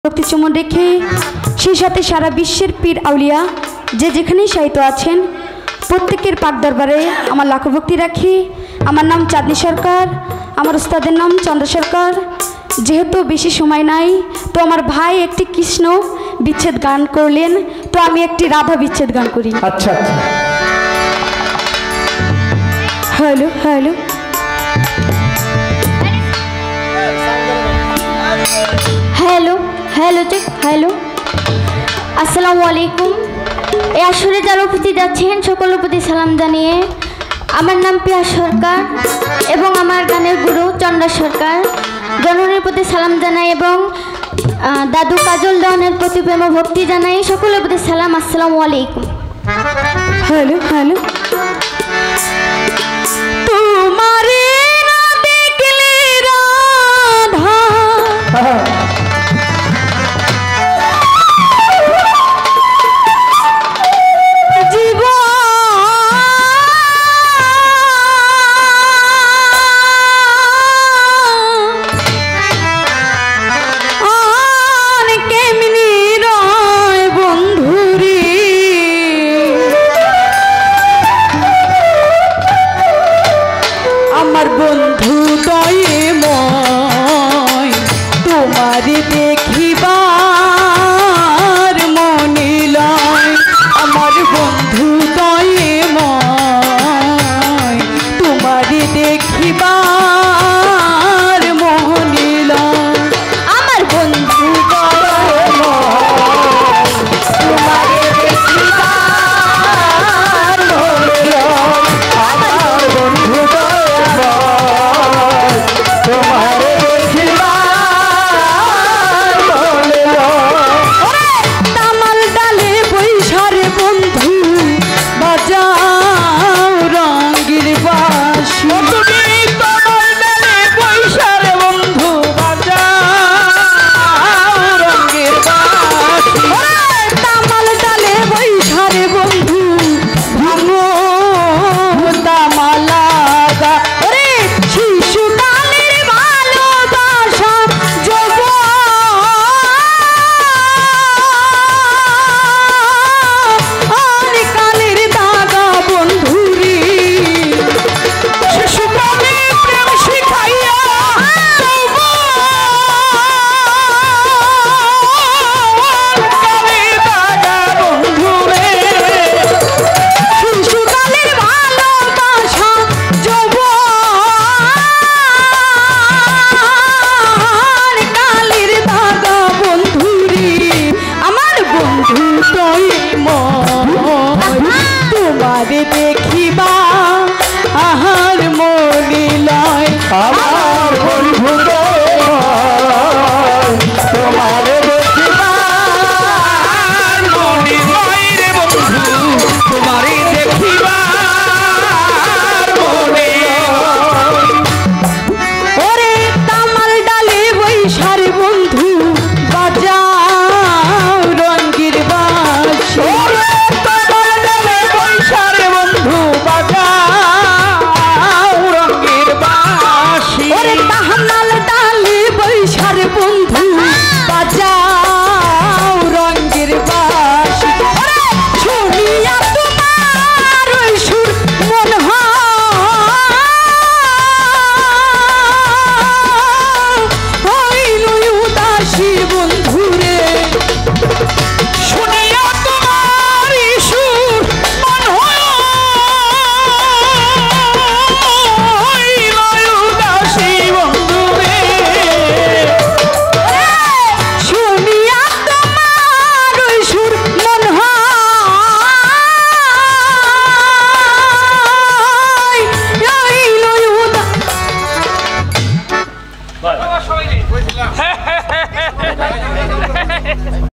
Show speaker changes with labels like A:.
A: ভক্তি চুমন রেখে সেই সাথে সারা বিশ্বের পীর আউলিয়া যে যেখানেই শায়িত আছেন প্রত্যেকের পাক দরবারে আমার লাখো ভক্তি রাখি। আমার নাম চাঁদনী সরকার, আমার উস্তাদের নাম চন্দ্র সরকার। যেহেতু বেশি সময় নাই, তো আমার ভাই একটি কৃষ্ণ বিচ্ছেদ গান করলেন, তো আমি একটি রাধা বিচ্ছেদ গান করি।
B: আচ্ছা আচ্ছা।
A: Hello hello hello hello check hello, আসসালামু আলাইকুম। এই আসরে যারা উপস্থিত আছেন সকলের প্রতি সালাম জানিয়ে আমার নাম পিয়া সরকার এবং আমার গানের গুরু চন্দ্র সরকার। জননীর প্রতি সালাম জানাই এবং দাদু কাজল দেওয়ানের প্রতি প্রেম ভক্তি জানাই। সকলের প্রতি সালাম, আসসালামু আলাইকুম। হ্যালো হ্যালো তোমারে না দেখলে রাধা